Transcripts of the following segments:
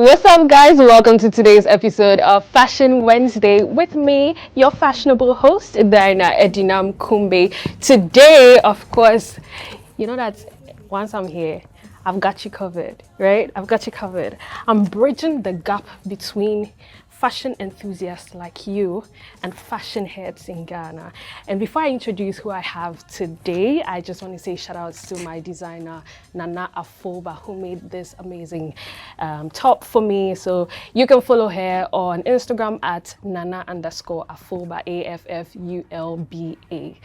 What's up, guys? Welcome to today's episode of Fashion Wednesday with me, your fashionable host, Diana Edinam Kumbe. Today, of course, you know that once I'm here, I've got you covered, right? I've got you covered. I'm bridging the gap between fashion enthusiasts like you and fashion heads in Ghana. And before I introduce who I have today, I just want to say shout outs to my designer, Nana Afoba, who made this amazing top for me. So you can follow her on Instagram at Nana_Afoba, AFFULBA.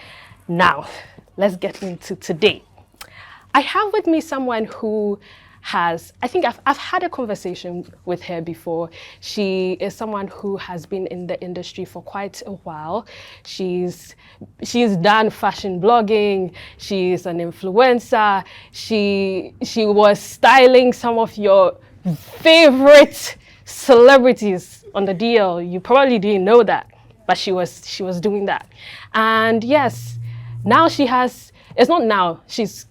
Now, let's get into today. I have with me someone who I think I've had a conversation with her before. She is someone who has been in the industry for quite a while. She's done fashion blogging. She's an influencer. She was styling some of your favorite celebrities on the DL. You probably didn't know that, but she was doing that. And yes, now it's not now, she's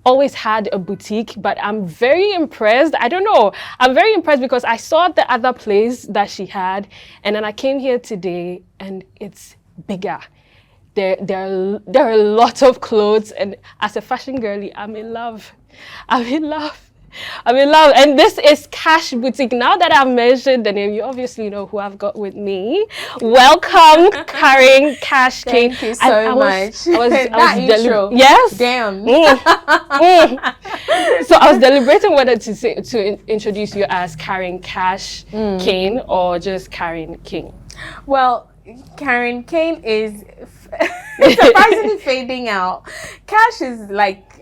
always had a boutique, but I'm very impressed. I don't know. I'm very impressed because I saw the other place that she had, and then I came here today and it's bigger. There are a lot of clothes, and as a fashion girly, I'm in love. And this is Kash Boutique. Now that I've mentioned the name, you obviously know who I've got with me. Welcome, Karen, Kash, Kane. Thank you so much. I was intro. Yes. Damn. So I was deliberating whether to introduce you as Karen Kash Kane or just Karen King. Well, Karen Kane is surprisingly fading out. Kash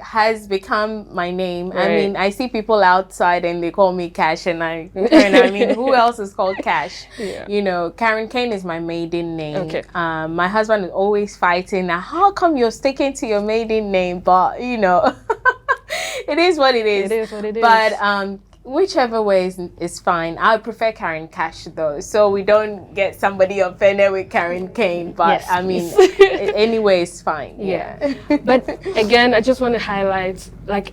has become my name. Right. I mean, I see people outside and they call me Kash, and I mean, who else is called Kash? Yeah. You know, Karen Kane is my maiden name. Okay. My husband is always fighting. Now, how come you're sticking to your maiden name? But you know, it is what it is. It is what it is. But whichever way is fine. I prefer Karen Kash though, so we don't get somebody offended with Karen Kane. But Yes, I mean, anyway, it's fine. Yeah. But again, I just want to highlight,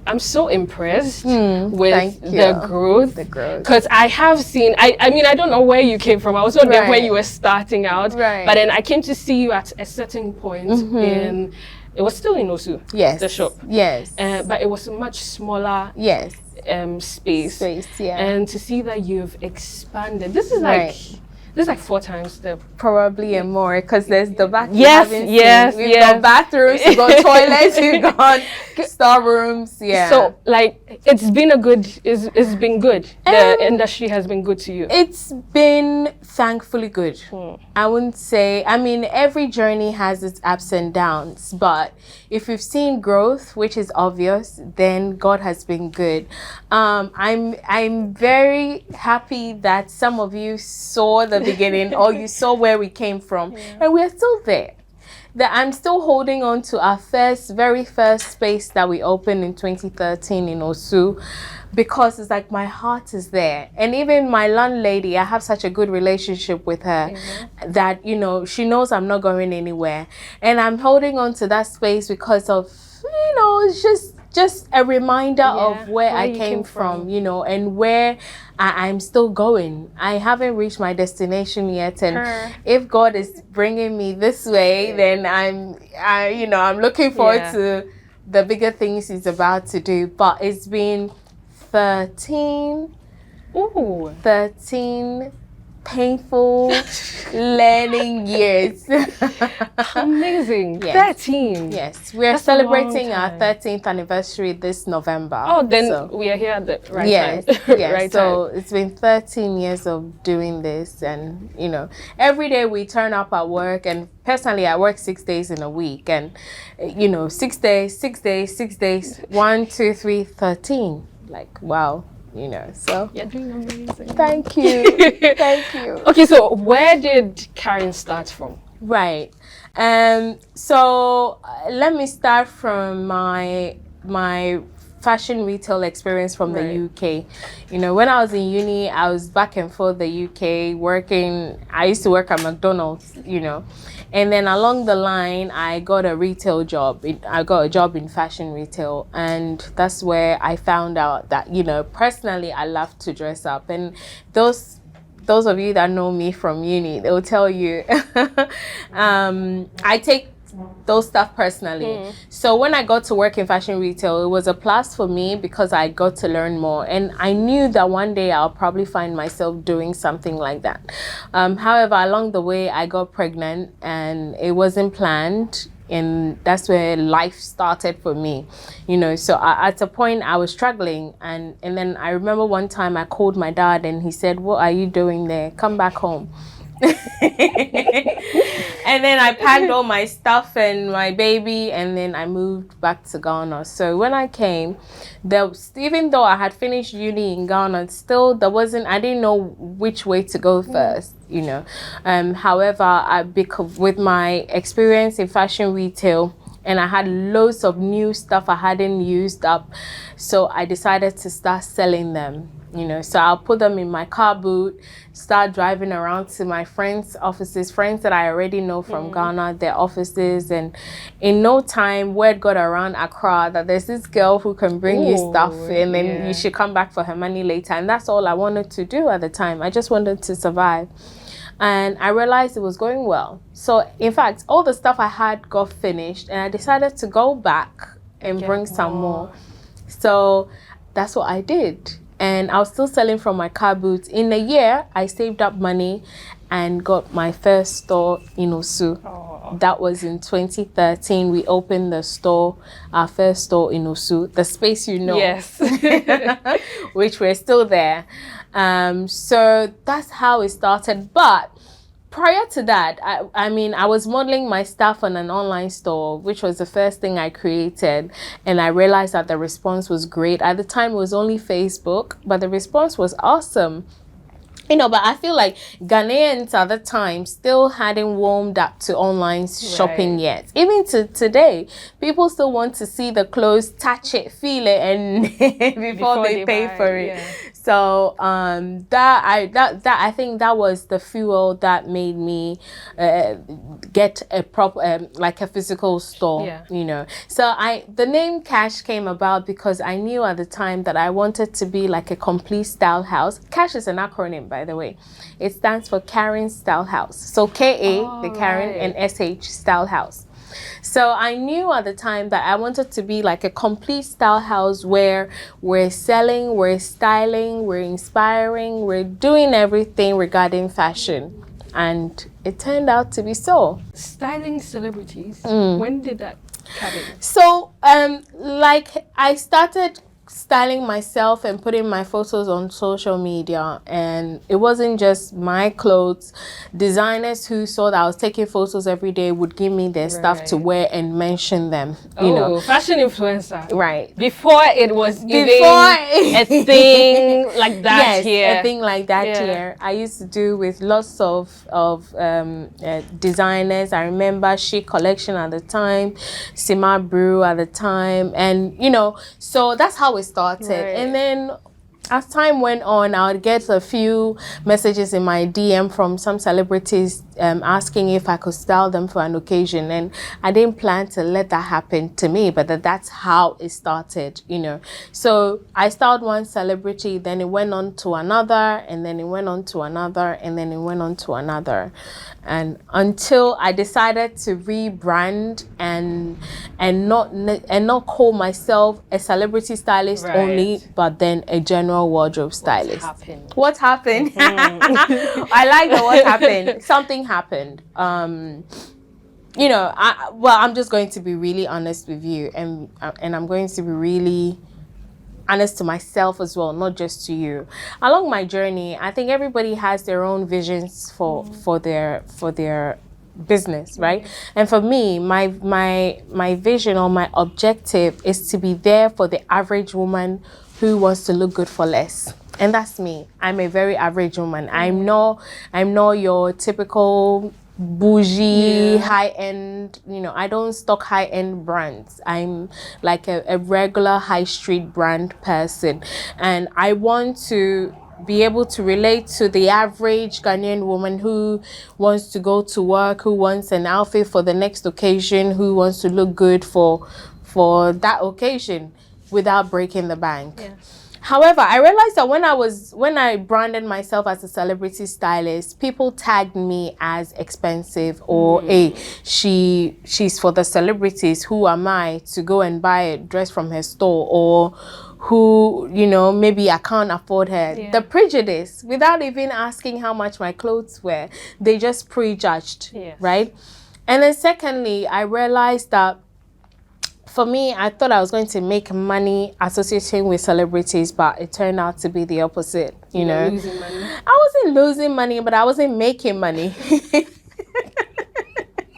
I'm so impressed with the growth. Because I have seen, I mean, I don't know where you came from. I was wondering where you were starting out. Right. But then I came to see you at a certain point it was still in Osu. Yes. The shop. Yes. But it was a much smaller Yes. Space. Yeah. And to see that you've expanded. This is like 4 times the probably and more, because there's the back. Yes. We've got bathrooms, we've got toilets, we've got storerooms. Yeah. So it's been it's been good. The industry has been good to you. It's been thankfully good. I wouldn't say, I mean, every journey has its ups and downs, but if you've seen growth, which is obvious, then God has been good. I'm very happy that some of you saw the beginning or you saw where we came from, and we're still there. That I'm still holding on to our very first space that we opened in 2013 in Osu, because it's like my heart is there. And even my landlady, I have such a good relationship with her that, you know, she knows I'm not going anywhere. And I'm holding on to that space because of, you know, it's just a reminder of where I came from, you know, and where I'm still going. I haven't reached my destination yet, and if God is bringing me this way, then I'm looking forward to the bigger things He's about to do. But it's been 13 painful learning years. Amazing. Yes. 13. Yes, we are celebrating our 13th anniversary this November. Oh, then we are here at the right yes, time. Yes. Right So time. it's been 13 years of doing this, and you know, every day we turn up at work, and personally I work 6 days in a week, and you know, 6 days, 1, 2, 3, 13. Like, wow. You know, so you're doing amazing. Thank you. Thank you. Okay, so where did Karen start from? Right. So let me start from my fashion retail experience from the Right. UK. You know, when I was in uni, I was back and forth the UK working. I used to work at McDonald's, you know, and then along the line, I got a retail job. I got a job in fashion retail, and that's where I found out that, you know, personally, I love to dress up. And those of you that know me from uni, they'll tell you, I take those stuff personally. So when I got to work in fashion retail, it was a plus for me because I got to learn more, and I knew that one day I'll probably find myself doing something like that. However, along the way, I got pregnant, and it wasn't planned. And that's where life started for me, you know. So at a point I was struggling, and then I remember one time I called my dad, and he said, "What are you doing there? Come back home." And then I packed all my stuff and my baby, and then I moved back to Ghana. So when I came, even though I had finished uni in Ghana, still I didn't know which way to go first, you know. However, because with my experience in fashion retail, and I had loads of new stuff I hadn't used up, so I decided to start selling them. You know, so I'll put them in my car boot, start driving around to my friends' offices, friends that I already know from Ghana, their offices. And in no time, word got around Accra that there's this girl who can bring you stuff, and then you should come back for her money later. And that's all I wanted to do at the time. I just wanted to survive. And I realized it was going well. So in fact, all the stuff I had got finished, and I decided to go back and bring some more. So that's what I did. And I was still selling from my car boots. In a year, I saved up money and got my first store in Osu. That was in 2013. We opened the store, our first store in Osu, the space you know. Yes. Which we're still there. So that's how it started. But prior to that, I mean, I was modeling my stuff on an online store, which was the first thing I created. And I realized that the response was great. At the time, it was only Facebook, but the response was awesome. You know, but I feel like Ghanaians at the time still hadn't warmed up to online shopping yet. Even to today, people still want to see the clothes, touch it, feel it, and before they pay for it. Yeah. So I think that was the fuel that made me get a proper like a physical store. Yeah. You know, so the name Kash came about because I knew at the time that I wanted to be like a complete style house. Kash is an acronym, by the way. It stands for Karen Style House. So KA, the Karen, and SH Style House. So I knew at the time that I wanted to be like a complete style house where we're selling, we're styling, we're inspiring, we're doing everything regarding fashion. And it turned out to be so. Styling celebrities, when did that come in? So, like I started styling myself and putting my photos on social media, and it wasn't just my clothes. Designers who saw that I was taking photos every day would give me their stuff to wear and mention them. You know, fashion influencer. Right. Before it was even a thing like that. Yes, here. A thing like that here. I used to do with lots of designers. I remember Chic Collection at the time, Sima Brew at the time, and you know, so that's how it started. And then as time went on, I would get a few messages in my DM from some celebrities asking if I could style them for an occasion. And I didn't plan to let that happen to me, but that's how it started, you know. So I styled one celebrity, then it went on to another, and then it went on to another, and then it went on to another. And until I decided to rebrand and not call myself a celebrity stylist only, but then a general wardrobe stylist. What happened? I like the what happened. Something happened. You know, I'm just going to be really honest with you, and I'm going to be really honest to myself as well, not just to you. Along my journey, I think everybody has their own visions for their business, right? And for me, my vision or my objective is to be there for the average woman who wants to look good for less. And that's me. I'm a very average woman. I'm not your typical bougie, high-end, I don't stock high-end brands. I'm like a regular high street brand person. And I want to be able to relate to the average Ghanaian woman who wants to go to work, who wants an outfit for the next occasion, who wants to look good for that occasion without breaking the bank. Yeah. However, I realized that when I branded myself as a celebrity stylist, people tagged me as expensive or she's for the celebrities. Who am I to go and buy a dress from her store? Or who, maybe I can't afford her. Yeah. The prejudice, without even asking how much my clothes were, they just prejudged, Yes. right? And then secondly, I realized that for me, I thought I was going to make money associating with celebrities, but it turned out to be the opposite, you know. Losing money. I wasn't losing money, but I wasn't making money.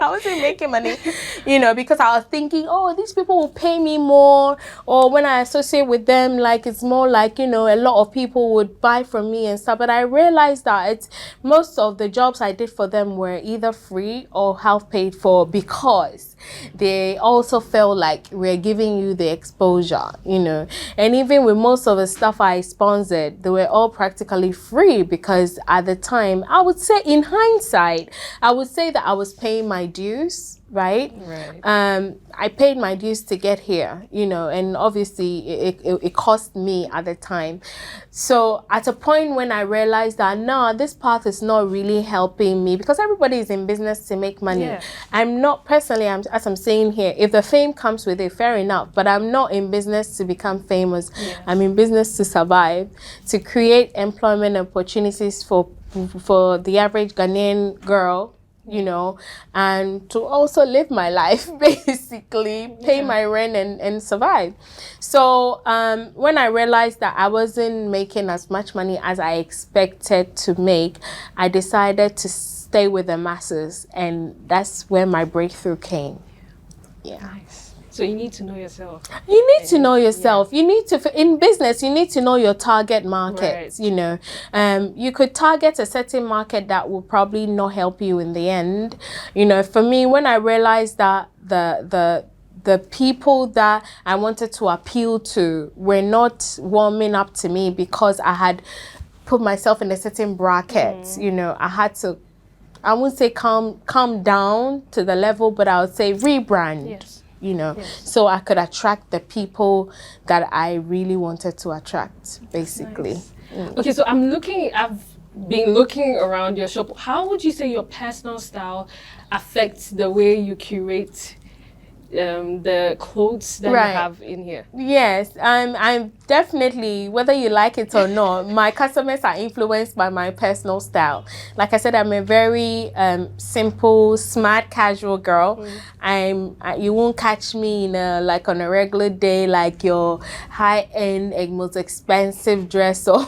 I wasn't making money, because I was thinking, oh, these people will pay me more. Or when I associate with them, like, it's more like, a lot of people would buy from me and stuff. But I realized that most of the jobs I did for them were either free or half paid for, because they also felt like we're giving you the exposure, And even with most of the stuff I sponsored, they were all practically free, because at the time, I would say in hindsight, I would say that I was paying my dues, right? I paid my dues to get here, and obviously it cost me at the time. So at a point when I realized that, no, this path is not really helping me, because everybody is in business to make money. Yeah. I'm not personally, as I'm saying here, if the fame comes with it, fair enough, but I'm not in business to become famous. Yeah. I'm in business to survive, to create employment opportunities for the average Ghanaian girl, and to also live my life, basically, pay my rent and survive. So when I realized that I wasn't making as much money as I expected to make, I decided to stay with the masses, and that's where my breakthrough came. Yeah. Nice. So you need to know yourself. You need to know yourself. You need to, in business, you need to know your target market, You could target a certain market that will probably not help you in the end. For me, when I realized that the people that I wanted to appeal to were not warming up to me because I had put myself in a certain bracket, I had to, I wouldn't say calm down to the level, but I would say rebrand. Yes. So I could attract the people that I really wanted to attract, basically. Nice. Okay, so I've been looking around your shop. How would you say your personal style affects the way you curate the clothes that you have in here? Yes, I'm definitely, whether you like it or not, my customers are influenced by my personal style. Like I said, I'm a very simple, smart, casual girl. You won't catch me on a regular day, like your high-end, most expensive dress or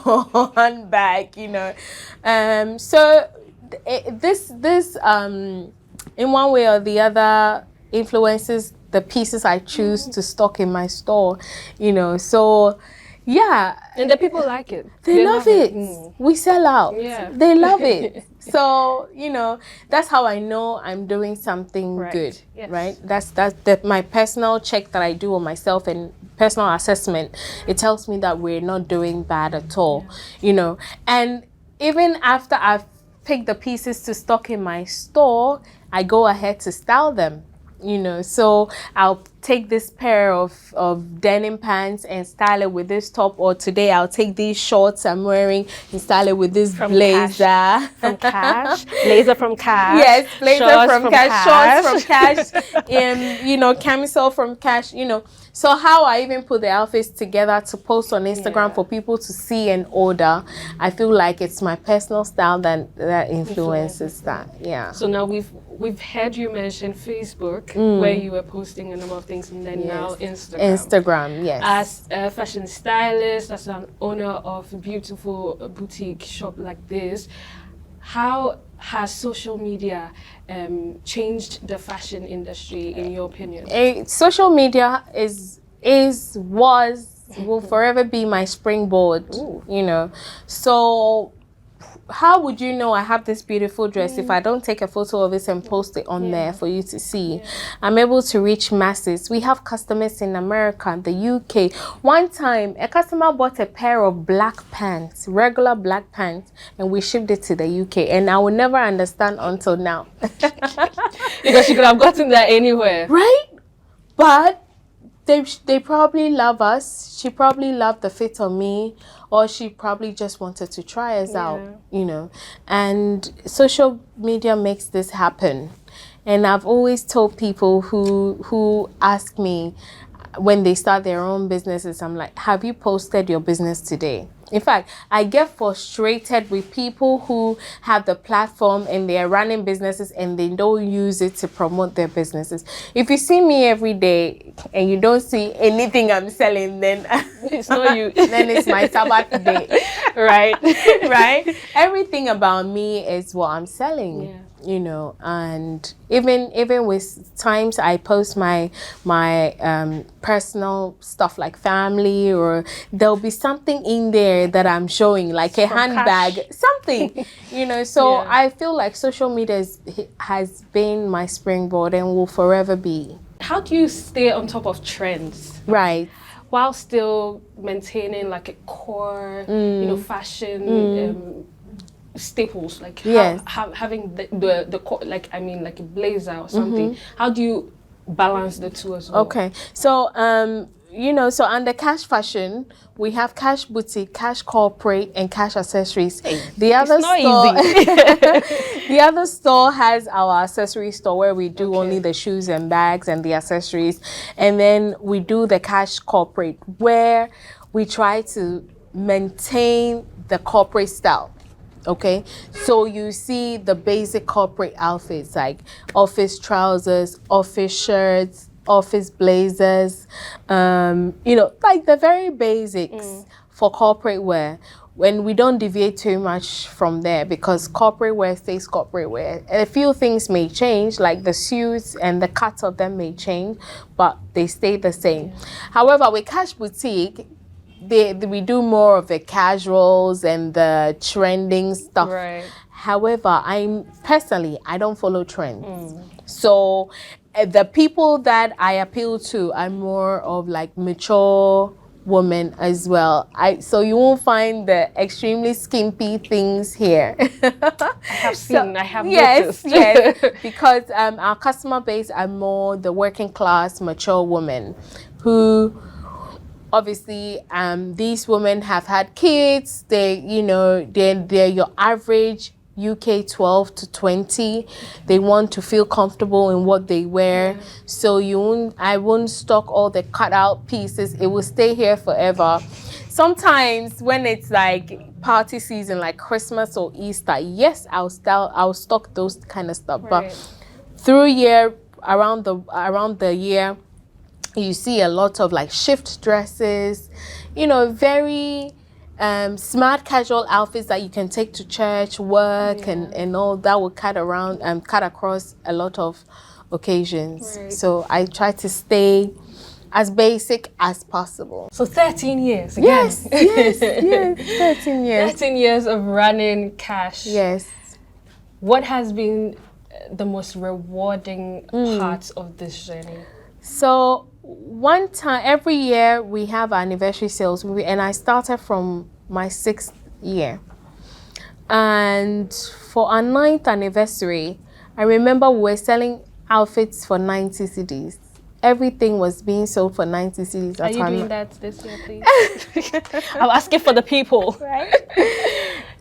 handbag, So this in one way or the other influences the pieces I choose to stock in my store, so yeah. And the people like it. They love it. We sell out. Yeah. They love it. So, that's how I know I'm doing something good, right? That's my personal check that I do on myself and personal assessment. It tells me that we're not doing bad at all, And even after I've picked the pieces to stock in my store, I go ahead to style them. So I'll take this pair of denim pants and style it with this top, or today I'll take these shorts I'm wearing and style it with this blazer. From Kash. Blazer from Kash. Yes, blazer shorts from Kash, shorts from Kash, and camisole from Kash, So how I even put the outfits together to post on Instagram for people to see and order, I feel like it's my personal style that influences that. Yeah. So now we've heard you mention Facebook, where you were posting a number of things, and then now Instagram. Instagram, yes. As a fashion stylist, as an owner of a beautiful boutique shop like this, how has social media changed the fashion industry, in your opinion? Social media will forever be my springboard. So how would you know I have this beautiful dress if I don't take a photo of it and post it on there for you to see? I'm able to reach masses. We have customers in America, the UK. One time, a customer bought a pair of black pants, regular black pants, and we shipped it to the UK. And I will never understand until now. Because she could have gotten that anywhere. Right? But they probably love us. She probably loved the fit on me, or she probably just wanted to try us out, you know. And social media makes this happen. And I've always told people who ask me when they start their own businesses, I'm like, have you posted your business today? In fact, I get frustrated with people who have the platform and they're running businesses and they don't use it to promote their businesses. If you see me every day and you don't see anything I'm selling, then it's not you. Then it's my Sabbath day. Right. Right? Everything about me is what I'm selling. You know, and even with times I post my personal stuff like family, or there'll be something in there that I'm showing, like a handbag, Kash. Something, you know. So I feel like social media has been my springboard and will forever be. How do you stay on top of trends? Right. While still maintaining like a core, you know, fashion staples, like having the like, I mean, like a blazer or something. How do you balance the two as well? Okay, so you know, so under Kash Fashion, we have Kash Boutique, Kash Corporate, and Kash Accessories. The other store, the other store has our accessory store where we do only the shoes and bags and the accessories, and then we do the Kash Corporate where we try to maintain the corporate style. Okay, so you see the basic corporate outfits like office trousers, office shirts, office blazers, you know, like the very basics for corporate wear. When we don't deviate too much from there, because corporate wear stays corporate wear. A few things may change, like the suits and the cut of them may change, but they stay the same. However, with Kash Boutique, we do more of the casuals and the trending stuff. Right. However, I don't follow trends. So the people that I appeal to are more of like mature women as well. So you won't find the extremely skimpy things here. I have noticed. Yes, because our customer base are more the working class, mature women who. Obviously, these women have had kids. They, you know, they're your average UK 12 to 20. They want to feel comfortable in what they wear. So I won't stock all the cutout pieces. It will stay here forever. Sometimes when it's like party season, like Christmas or Easter, yes, I'll stock those kind of stuff. Right. But through around the year, you see a lot of like shift dresses, you know, very smart casual outfits that you can take to church, work, and all that will cut across a lot of occasions. Right. So I try to stay as basic as possible. So 13 years again. Yes, 13 years. 13 years of running Kash. Yes. What has been the most rewarding part of this journey? So one time, every year we have anniversary sales, and I started from my 6th year. And for our 9th anniversary, I remember we were selling outfits for 90 cedis. Everything was being sold for 90 cedis. Are you doing that this year, please? I'm asking for the people. Right?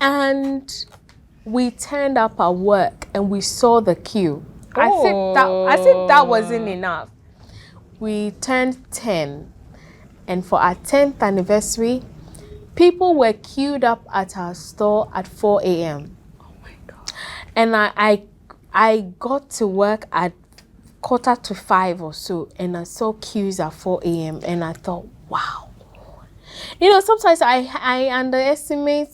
And we turned up at work and we saw the queue. As if that wasn't enough. We turned 10, and for our 10th anniversary, people were queued up at our store at 4 a.m. Oh my God. And I got to work at 4:45 or so, and I saw queues at 4 a.m. and I thought, wow. You know, sometimes I underestimate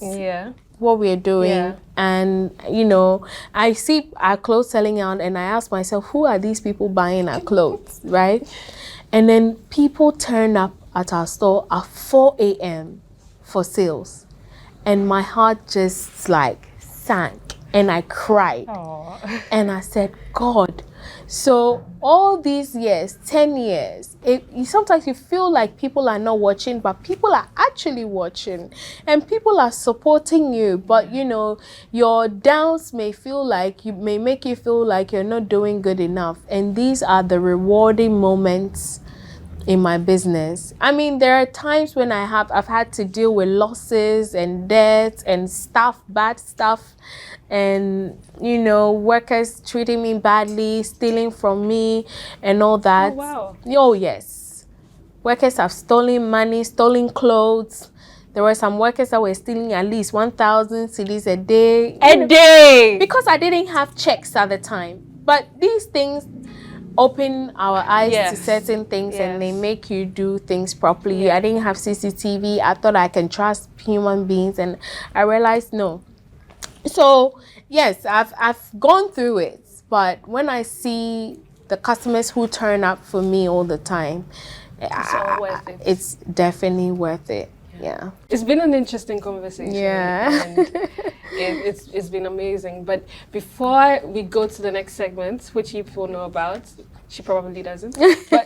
what we're doing. And, you know, I see our clothes selling out and I ask myself, who are these people buying our clothes, right? And then people turn up at our store at 4 a.m. for sales. And my heart just like sank and I cried. Aww. And I said, God. So all these years, 10 years, sometimes you feel like people are not watching, but people are actually watching and people are supporting you. But you know, your downs may make you feel like you're not doing good enough. And these are the rewarding moments in my business. I mean, there are times when I've had to deal with losses and debts and bad stuff, and you know, workers treating me badly, stealing from me and all that. Oh, wow. Oh yes, workers have stolen money, stolen clothes. There were some workers that were stealing at least 1,000 cedis a day. A day! Because I didn't have checks at the time. But these things open our eyes to certain things, and they make you do things properly. I didn't have CCTV. I thought I can trust human beings, and I realized no. So yes, I've gone through it, but when I see the customers who turn up for me all the time, it's all worth it. It's definitely worth it. Yeah. It's been an interesting conversation. Yeah. And it's been amazing. But before we go to the next segment, which you people know about, she probably doesn't. But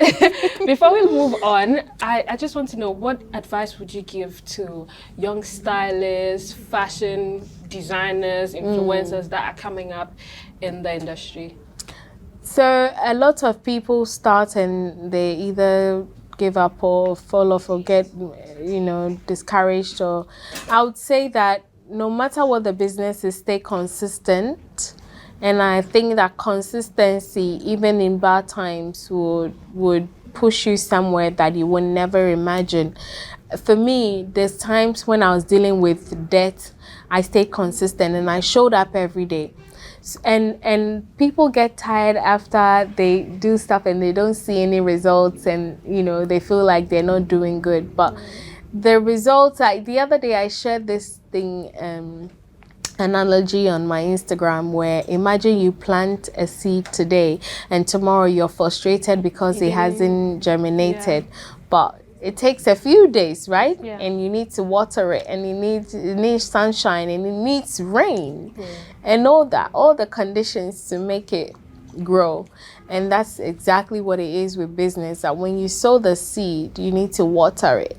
before we move on, I just want to know, what advice would you give to young stylists, fashion designers, influencers that are coming up in the industry? So a lot of people start and they either give up or fall off or get, you know, discouraged. Or I would say that no matter what the business is, stay consistent. And I think that consistency, even in bad times, would push you somewhere that you would never imagine. For me, there's times when I was dealing with debt, I stayed consistent and I showed up every day. And people get tired after they do stuff and they don't see any results, and you know, they feel like they're not doing good. But the results, the other day I shared this thing, analogy on my Instagram, where imagine you plant a seed today and tomorrow you're frustrated because it hasn't germinated. But it takes a few days, right? Yeah. And you need to water it, and it needs sunshine, and it needs rain, and all the conditions to make it grow. And that's exactly what it is with business, that when you sow the seed, you need to water it.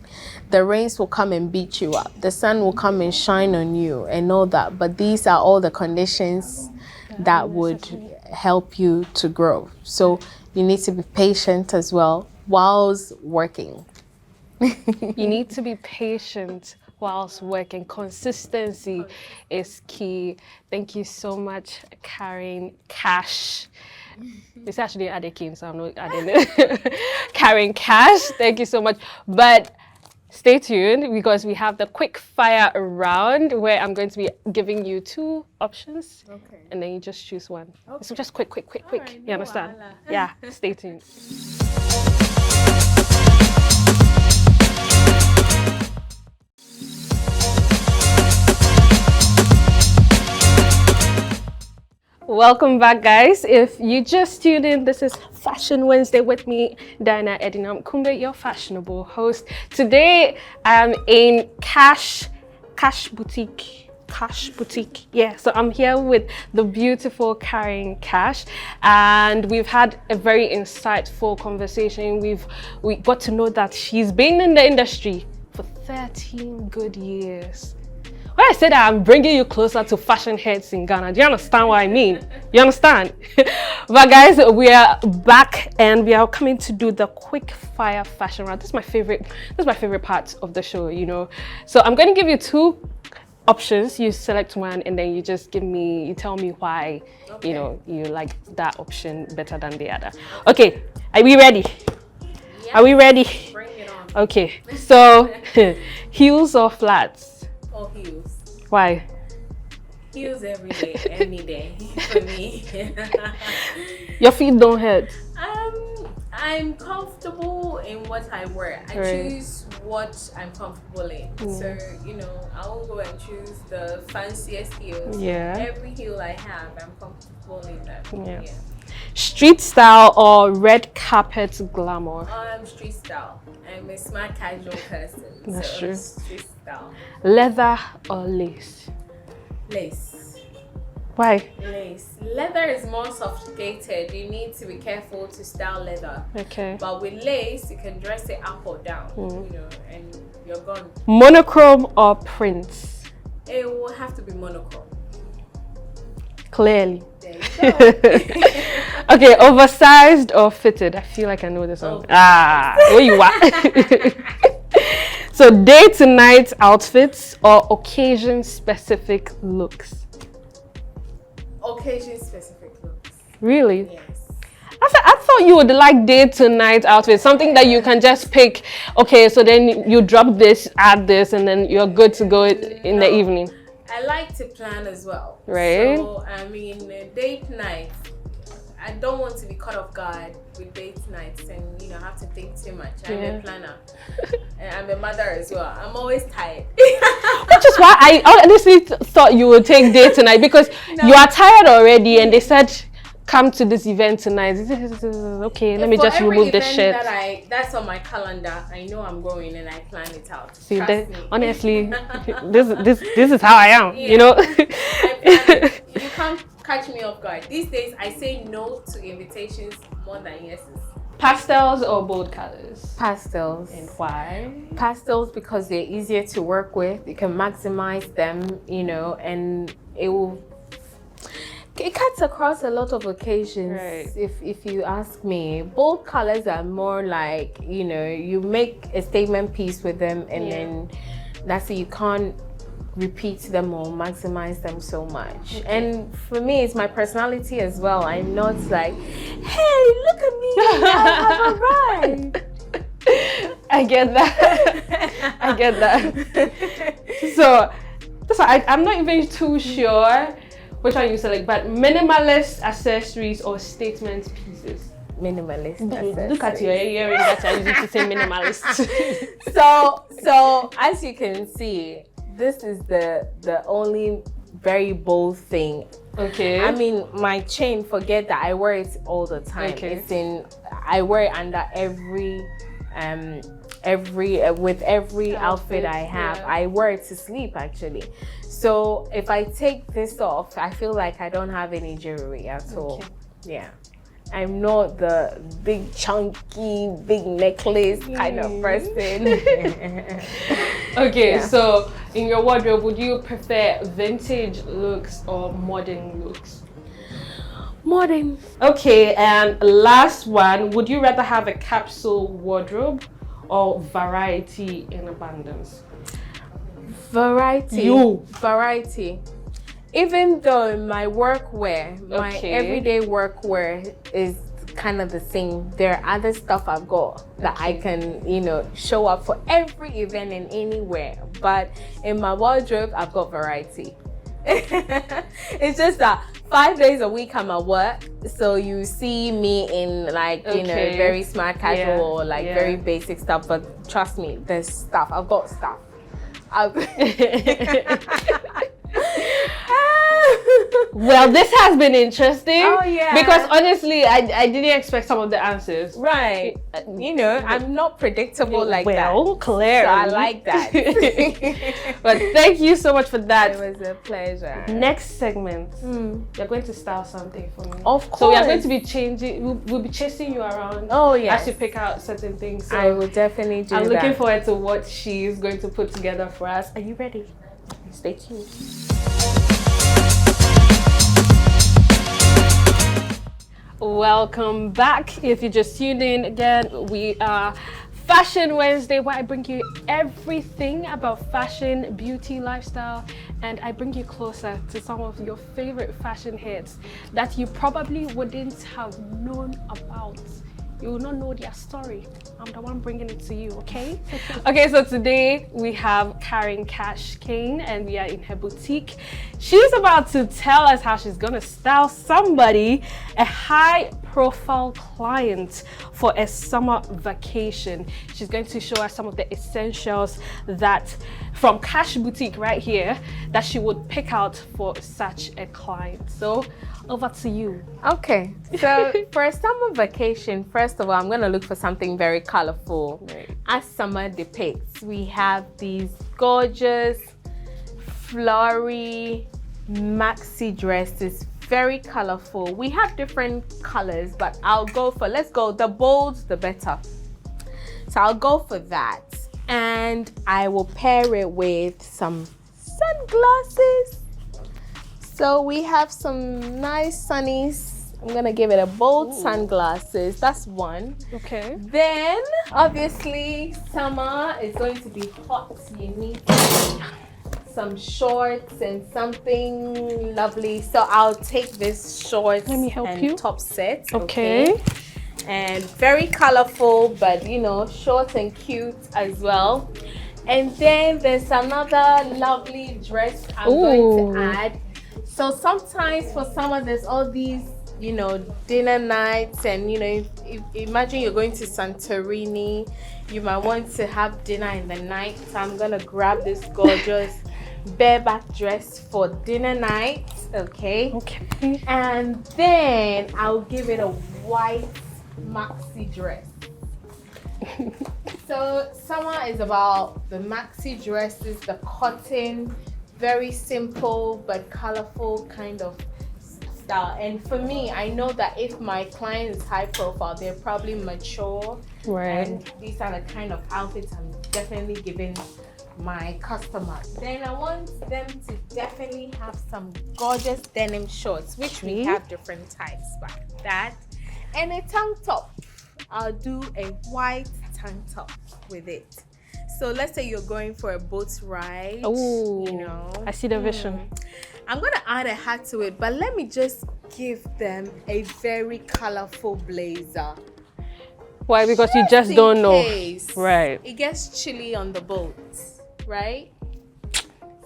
The rains will come and beat you up. The sun will come and shine on you and all that. But these are all the conditions that would help you to grow. So you need to be patient as well whilst working. You need to be patient whilst working. Consistency is key. Thank you so much, Kash. It's actually added Kane, so I'm not adding it. Kash, thank you so much. But stay tuned, because we have the quick fire round where I'm going to be giving you 2 options. Okay. And then you just choose one. Okay. So just quick. Right, you understand? Yeah, stay tuned. Welcome back, guys. If you just tuned in, this is Fashion Wednesday with me, Diana Edinam Kumbe, your fashionable host. Today, I'm in Kash Boutique. Yeah, so I'm here with the beautiful Kash, and we've had a very insightful conversation. We got to know that she's been in the industry for 13 good years. When I say that, I'm bringing you closer to fashion heads in Ghana. Do you understand what I mean? You understand? But guys, we are back and we are coming to do the quick fire fashion round. This is my favorite part of the show, you know. So I'm going to give you 2 options. You select one and then you tell me why, you know, you like that option better than the other. Okay, are we ready? Yeah. Are we ready? Bring it on. Okay, so heels or flats? Oh, heels. Why? Heels every day, any day for me. Your feet don't hurt? I'm comfortable in what I wear. I choose what I'm comfortable in. So, you know, I won't go and choose the fanciest heels. Yeah. Every heel I have, I'm comfortable in that. Yeah. Street style or red carpet glamour? Street style. I'm a smart casual person. That's true. Street style. Leather or lace? Lace. Why? Lace. Leather is more sophisticated. You need to be careful to style leather. Okay. But with lace, you can dress it up or down, and you're gone. Monochrome or prints? It will have to be monochrome. Clearly. There you go. Okay, oversized or fitted? I feel like I know this one. Where you at? So day to night outfits or occasion specific looks? Occasion specific looks. Really? Yes. I thought you would like day to night outfits, something that you can just pick. Okay, so then you drop this, add this, and then you're good to go in the evening. I like to plan as well. Right. So, I mean, date night, I don't want to be caught off guard with date nights and, have to think too much. I'm a planner. And I'm a mother as well. I'm always tired. Which is why I honestly thought you would take day tonight, because you are tired already and they said, come to this event tonight. Okay, let me just remove the shit. That's on my calendar. I know I'm going and I plan it out. See, honestly, this is how I am. I plan it. You can't catch me off guard. These days, I say no to invitations more than yeses. Pastels or bold colors? Pastels. And why? Pastels because they're easier to work with. You can maximize them, and it cuts across a lot of occasions, right. if you ask me. Bold colors are more like, you make a statement piece with them and then that's it. You can't repeat them or maximize them so much. Okay. And for me, it's my personality as well. I'm not like, hey, look at me, I have arrived. I get that. I get that. So I'm not even too sure which one you select, but minimalist accessories or statement pieces? Minimalist accessories. Look at your earring that I used to say minimalist. So as you can see, this is the only very bold thing. Okay. I mean, my chain, forget that. I wear it all the time. Okay. I wear it under every with every outfit I have. I wear it to sleep actually. So if I take this off, I feel like I don't have any jewelry at all. Yeah. I'm not the big chunky, big necklace kind of person. Okay, so in your wardrobe, would you prefer vintage looks or modern looks? Modern. Okay, and last one, would you rather have a capsule wardrobe or variety in abundance? Variety. Variety. Even though my workwear, my everyday workwear is kind of the same, there are other stuff I've got that I can, show up for every event and anywhere. But in my wardrobe, I've got variety. It's just that 5 days a week I'm at work, so you see me in very smart casual or very basic stuff. But trust me, there's stuff. I've got stuff. Well, this has been interesting. Oh yeah. Because honestly, I didn't expect some of the answers. Right. I'm not predictable like that. Well, clearly. So I like that. But thank you so much for that. It was a pleasure. Next segment, you're going to style something for me. Of course. So we are going to be changing. We'll be chasing you around. Oh yes. As you pick out certain things. So I will definitely do that. I'm looking forward to what she's going to put together for us. Are you ready? Stay tuned. Welcome back. If you just tuned in again, we are Fashion Wednesday, where I bring you everything about fashion, beauty, lifestyle, and I bring you closer to some of your favorite fashion hits that you probably wouldn't have known about. You will not know their story. I'm the one bringing it to you, okay? Okay, so today we have Kash, Kane, and we are in her boutique. She's about to tell us how she's gonna style somebody, a high-profile client, for a summer vacation. She's going to show us some of the essentials that, from Kash Boutique right here, that she would pick out for such a client. So, over to you. Okay, so for a summer vacation, first of all, I'm gonna look for something very colorful. Right. As summer depicts, we have these gorgeous, flowery, maxi dress is very colorful. We have different colors, but let's go, the bold, the better. So I'll go for that. And I will pair it with some sunglasses. So we have some nice sunnies. I'm gonna give it a bold sunglasses. That's one. Okay. Then, obviously, summer is going to be hot. You need some shorts and something lovely. So I'll take this shorts Let me help and you. top set. Okay. And very colorful, but you know, short and cute as well. And then there's another lovely dress I'm going to add. So sometimes for summer, there's all these, you know, dinner nights, and you know, if imagine you're going to Santorini, you might want to have dinner in the night. So I'm gonna grab this gorgeous bareback dress for dinner night. Okay. And then I'll give it a white maxi dress. So summer is about the maxi dresses, the cotton, very simple but colorful kind of style. And for me, I know that if my client is high profile, they're probably mature, and these are the kind of outfits I'm definitely giving my customers. Then I want them to definitely have some gorgeous denim shorts, which we have different types, like that, and a tank top. I'll do a white tank top with it. So let's say you're going for a boat ride. Oh, you know, I see the vision. I'm gonna add a hat to it, but let me just give them a very colorful blazer. Why? Because you just don't know. Right. It gets chilly on the boat, right?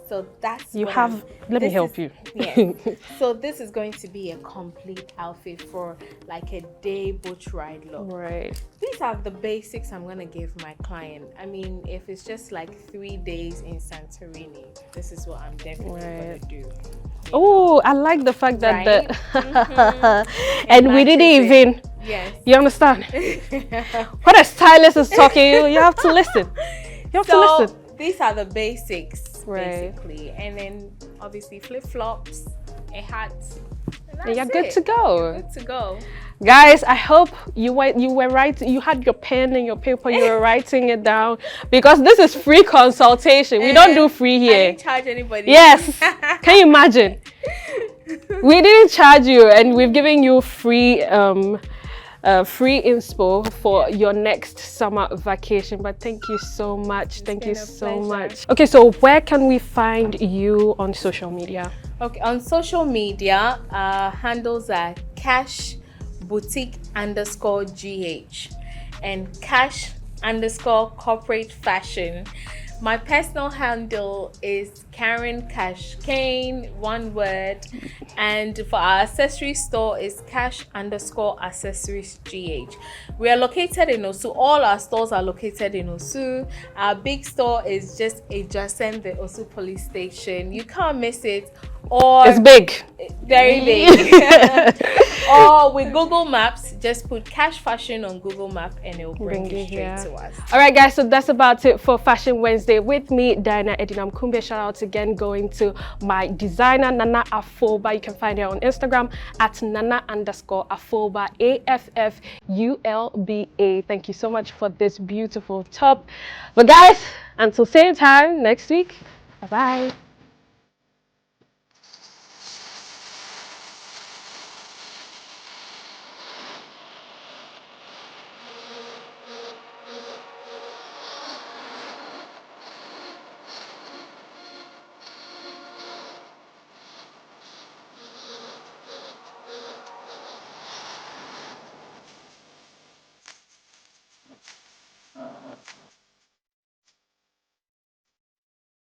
So that's let me help you. Yeah. So this is going to be a complete outfit for like a day boat ride look. Right. These are the basics I'm gonna give my client. I mean, if it's just like 3 days in Santorini, this is what I'm definitely gonna do. Oh, I like the fact that and we didn't even. Yes. You understand? When a stylist is talking, you have to listen. You have to listen. These are the basics, basically, and then obviously flip-flops, a hat, and you're good to go. You're good to go. Guys, I hope you were right. You had your pen and your paper. You were writing it down, because this is free consultation. We don't do free here. I didn't charge anybody. Yes. Can you imagine? We didn't charge you, and we've given you free free inspo for your next summer vacation. But thank you so much. Thank you so much. Okay, so where can we find you on social media? Okay, on social media, handles are Kash boutique _GH and Kash _corporate fashion. My personal handle is Karen Kash, Kane, one word. And for our accessory store is Kash _accessories GH. We are located in Osu. All our stores are located in Osu. Our big store is just adjacent the Osu police station. You can't miss it. Or it's big. Very big. Or with Google Maps, just put Kash Fashion on Google Map and it will bring you straight to us. All right, guys, so that's about it for Fashion Wednesday with me, Diana Edinam Kumbe. Shout out again going to my designer, Nana Afoba. You can find her on Instagram at Nana_Afoba, AFFULBA. Thank you so much for this beautiful top. But guys, until same time next week, bye-bye.